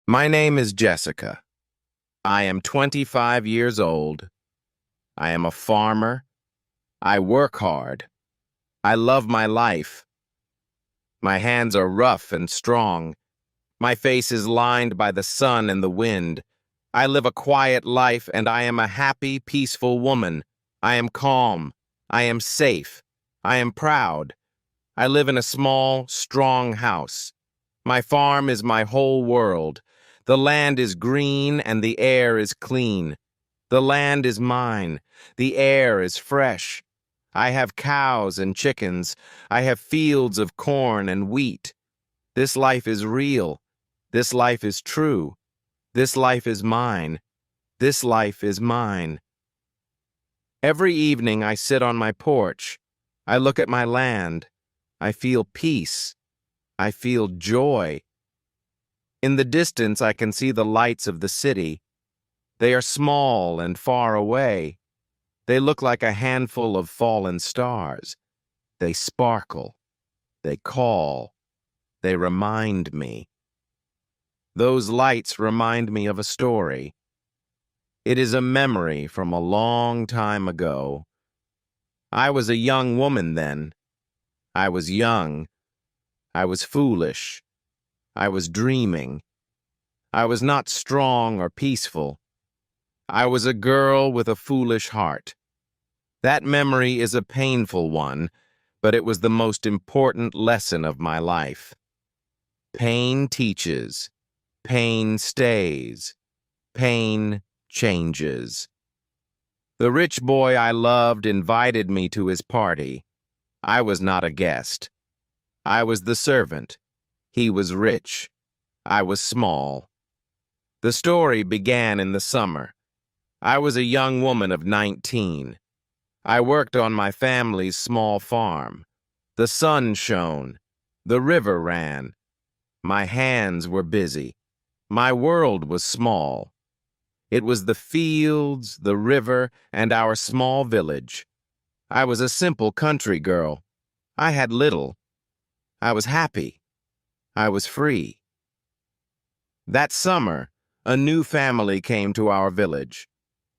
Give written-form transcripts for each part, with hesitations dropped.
My name is Jessica. I am 25 years old. I am a farmer. I work hard. I love my life. My hands are rough and strong. My face is lined by the sun and the wind. I live a quiet life, and I am a happy, peaceful woman. I am calm. I am safe. I am proud. I live in a small, strong house. My farm is my whole world. The land is green and the air is clean. The land is mine. The air is fresh. I have cows and chickens. I have fields of corn and wheat. This life is real. This life is true. This life is mine. This life is mine. Every evening I sit on my porch. I look at my land. I feel peace. I feel joy. In the distance, I can see the lights of the city. They are small and far away. They look like a handful of fallen stars. They sparkle. They call. They remind me. Those lights remind me of a story. It is a memory from a long time ago. I was a young woman then. I was young. I was foolish. I was dreaming. I was not strong or peaceful. I was a girl with a foolish heart. That memory is a painful one, but it was the most important lesson of my life. Pain teaches. Pain stays. Pain changes. The rich boy I loved invited me to his party. I was not a guest. I was the servant. He was rich. I was small. The story began in the summer. I was a young woman of 19. I worked on my family's small farm. The sun shone. The river ran. My hands were busy. My world was small. It was the fields, the river, and our small village. I was a simple country girl. I had little. I was happy. I was free. That summer, a new family came to our village.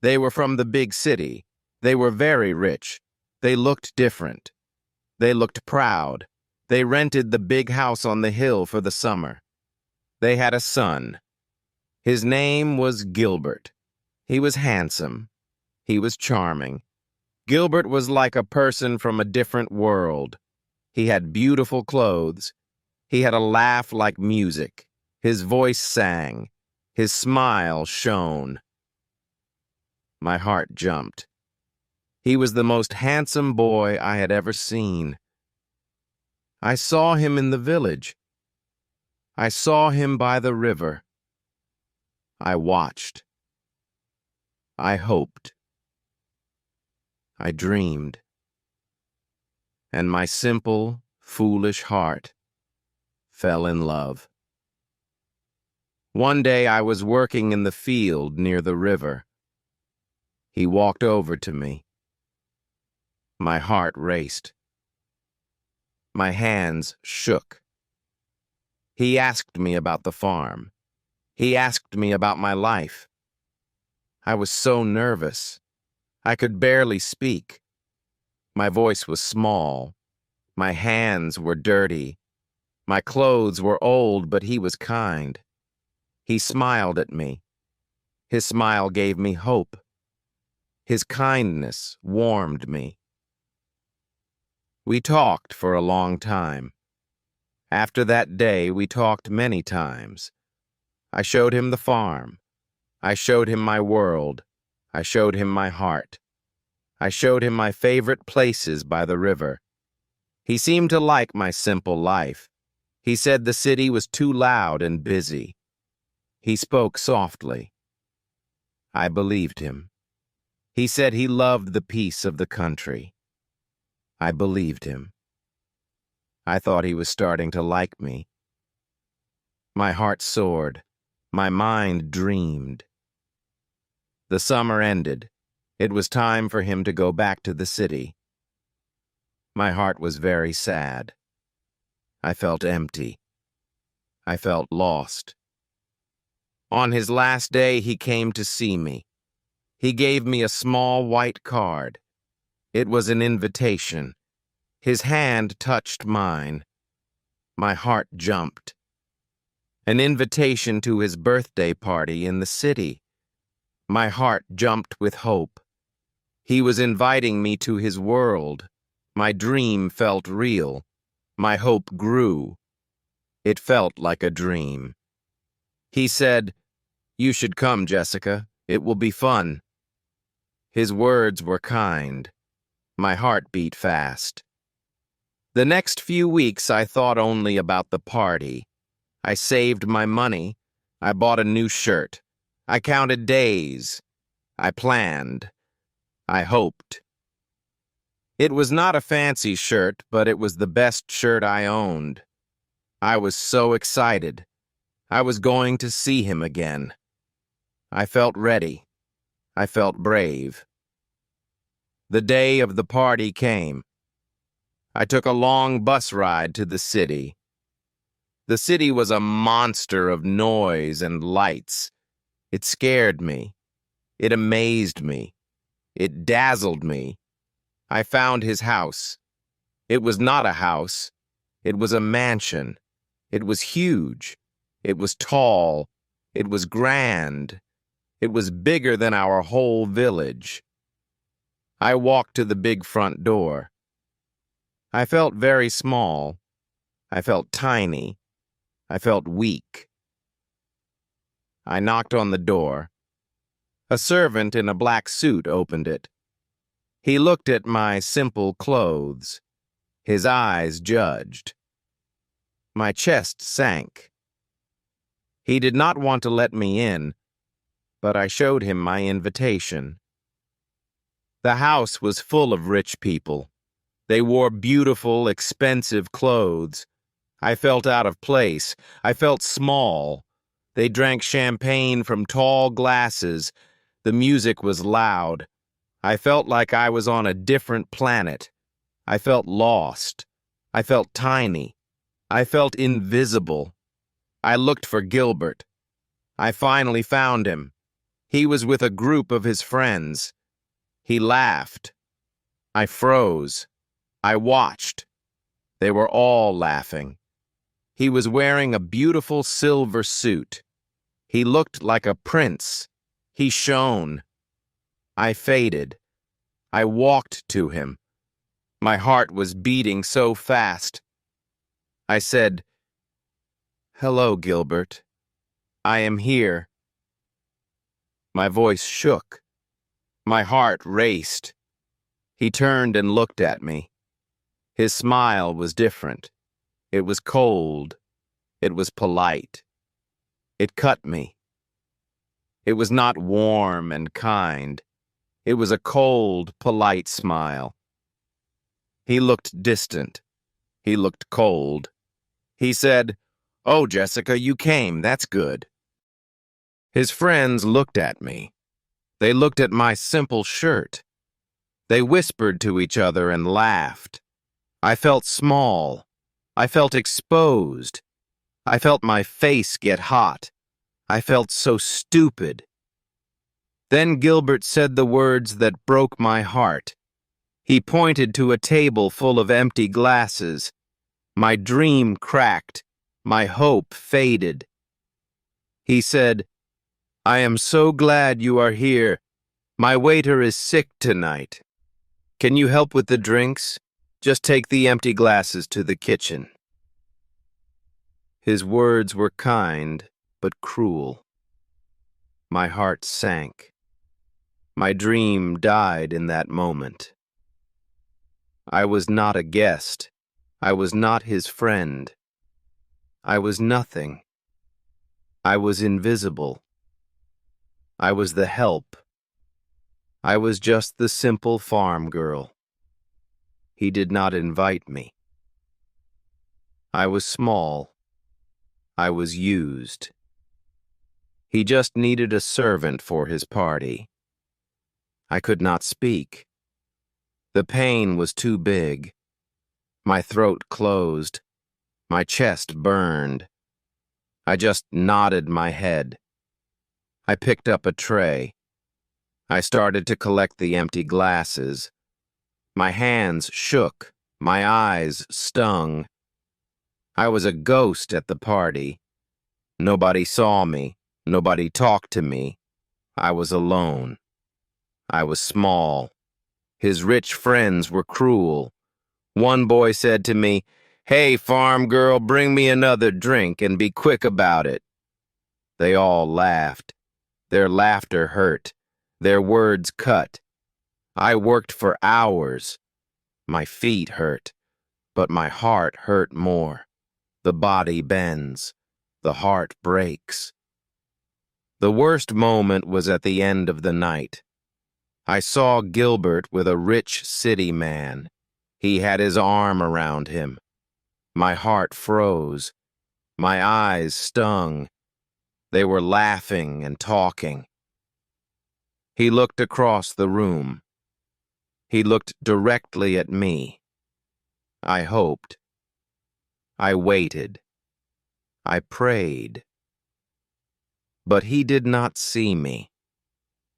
They were from the big city. They were very rich. They looked different. They looked proud. They rented the big house on the hill for the summer. They had a son. His name was Gilbert. He was handsome. He was charming. Gilbert was like a person from a different world. He had beautiful clothes. He had a laugh like music. His voice sang. His smile shone. My heart jumped. He was the most handsome boy I had ever seen. I saw him in the village. I saw him by the river. I watched. I hoped. I dreamed. And my simple, foolish heart fell in love. One day I was working in the field near the river. He walked over to me. My heart raced. My hands shook. He asked me about the farm. He asked me about my life. I was so nervous. I could barely speak. My voice was small. My hands were dirty. My clothes were old, but he was kind. He smiled at me. His smile gave me hope. His kindness warmed me. We talked for a long time. After that day, we talked many times. I showed him the farm. I showed him my world. I showed him my heart. I showed him my favorite places by the river. He seemed to like my simple life. He said the city was too loud and busy. He spoke softly. I believed him. He said he loved the peace of the country. I believed him. I thought he was starting to like me. My heart soared. My mind dreamed. The summer ended. It was time for him to go back to the city. My heart was very sad. I felt empty. I felt lost. On his last day, he came to see me. He gave me a small white card. It was an invitation. His hand touched mine. My heart jumped. An invitation to his birthday party in the city. My heart jumped with hope. He was inviting me to his world. My dream felt real. My hope grew. It felt like a dream. He said, "You should come, Jessica. It will be fun." His words were kind. My heart beat fast. The next few weeks I thought only about the party. I saved my money. I bought a new shirt. I counted days. I planned. I hoped. It was not a fancy shirt, but it was the best shirt I owned. I was so excited. I was going to see him again. I felt ready. I felt brave. The day of the party came. I took a long bus ride to the city. The city was a monster of noise and lights. It scared me. It amazed me. It dazzled me. I found his house. It was not a house. It was a mansion. It was huge. It was tall. It was grand. It was bigger than our whole village. I walked to the big front door. I felt very small. I felt tiny. I felt weak. I knocked on the door. A servant in a black suit opened it. He looked at my simple clothes. His eyes judged. My chest sank. He did not want to let me in, but I showed him my invitation. The house was full of rich people. They wore beautiful, expensive clothes. I felt out of place. I felt small. They drank champagne from tall glasses. The music was loud. I felt like I was on a different planet. I felt lost. I felt tiny. I felt invisible. I looked for Gilbert. I finally found him. He was with a group of his friends. He laughed. I froze. I watched. They were all laughing. He was wearing a beautiful silver suit. He looked like a prince. He shone. I faded. I walked to him. My heart was beating so fast. I said, "Hello, Gilbert. I am here." My voice shook. My heart raced. He turned and looked at me. His smile was different. It was cold. It was polite. It cut me. It was not warm and kind. It was a cold, polite smile. He looked distant. He looked cold. He said, "Oh, Jessica, you came. That's good." His friends looked at me. They looked at my simple shirt. They whispered to each other and laughed. I felt small. I felt exposed. I felt my face get hot. I felt so stupid. Then Gilbert said the words that broke my heart. He pointed to a table full of empty glasses. My dream cracked. My hope faded. He said, "I am so glad you are here. My waiter is sick tonight. Can you help with the drinks? Just take the empty glasses to the kitchen." His words were kind, but cruel. My heart sank. My dream died in that moment. I was not a guest. I was not his friend. I was nothing. I was invisible. I was the help. I was just the simple farm girl. He did not invite me. I was small. I was used. He just needed a servant for his party. I could not speak. The pain was too big. My throat closed. My chest burned. I just nodded my head. I picked up a tray. I started to collect the empty glasses. My hands shook. My eyes stung. I was a ghost at the party. Nobody saw me. Nobody talked to me. I was alone. I was small. His rich friends were cruel. One boy said to me, "Hey, farm girl, bring me another drink and be quick about it." They all laughed. Their laughter hurt. Their words cut. I worked for hours. My feet hurt, but my heart hurt more. The body bends. The heart breaks. The worst moment was at the end of the night. I saw Gilbert with a rich city man. He had his arm around him. My heart froze. My eyes stung. They were laughing and talking. He looked across the room. He looked directly at me. I hoped. I waited. I prayed. But he did not see me.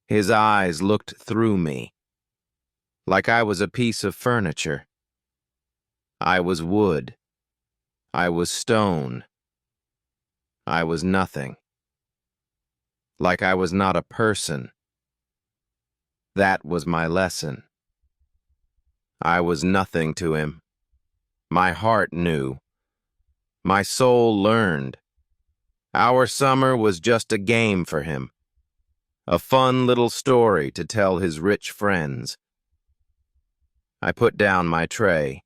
His eyes looked through me, like I was a piece of furniture. I was wood. I was stone. I was nothing. Like I was not a person. That was my lesson. I was nothing to him. My heart knew. My soul learned. Our summer was just a game for him. A fun little story to tell his rich friends. I put down my tray.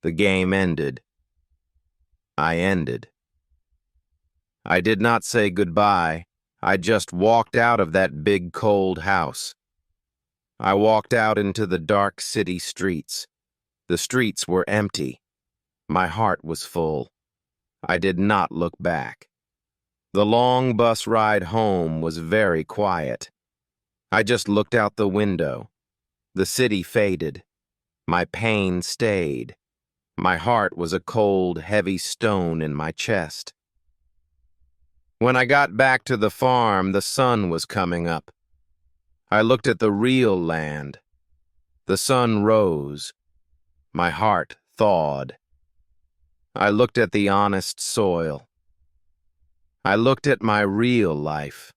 The game ended. I ended. I did not say goodbye. I just walked out of that big cold house. I walked out into the dark city streets. The streets were empty. My heart was full. I did not look back. The long bus ride home was very quiet. I just looked out the window. The city faded. My pain stayed. My heart was a cold, heavy stone in my chest. When I got back to the farm, the sun was coming up. I looked at the real land. The sun rose. My heart thawed. I looked at the honest soil. I looked at my real life.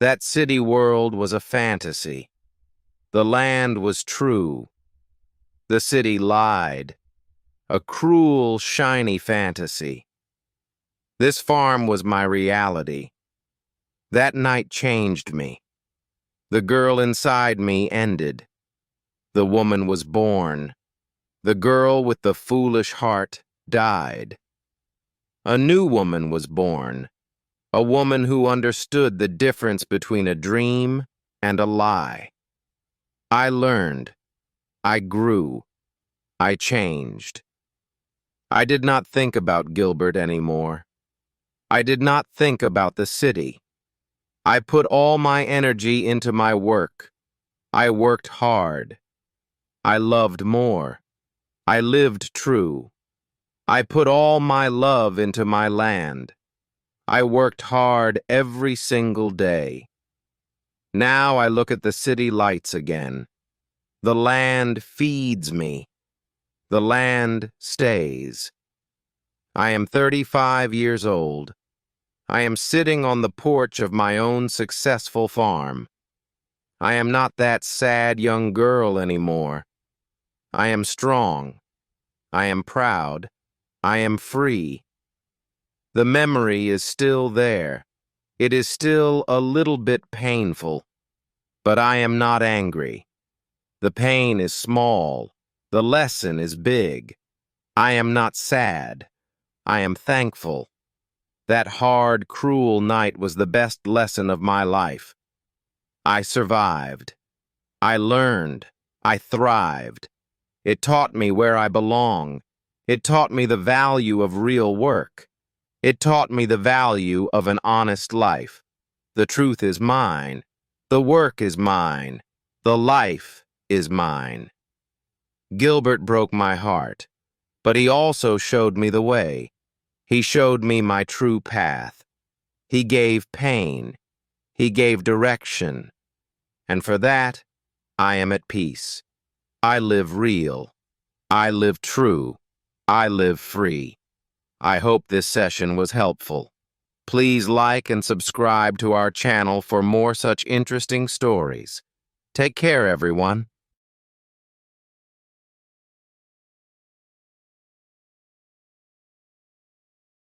That city world was a fantasy. The land was true. The city lied. A cruel, shiny fantasy. This farm was my reality. That night changed me. The girl inside me ended. The woman was born. The girl with the foolish heart died. A new woman was born, a woman who understood the difference between a dream and a lie. I learned. I grew. I changed. I did not think about Gilbert anymore. I did not think about the city. I put all my energy into my work. I worked hard. I loved more. I lived true. I put all my love into my land. I worked hard every single day. Now I look at the city lights again. The land feeds me. The land stays. I am 35 years old. I am sitting on the porch of my own successful farm. I am not that sad young girl anymore. I am strong. I am proud. I am free. The memory is still there. It is still a little bit painful. But I am not angry. The pain is small. The lesson is big. I am not sad. I am thankful. That hard, cruel night was the best lesson of my life. I survived. I learned. I thrived. It taught me where I belong. It taught me the value of real work. It taught me the value of an honest life. The truth is mine. The work is mine. The life is mine. Gilbert broke my heart, but he also showed me the way. He showed me my true path. He gave pain. He gave direction. And for that, I am at peace. I live real. I live true. I live free. I hope this session was helpful. Please like and subscribe to our channel for more such interesting stories. Take care, everyone.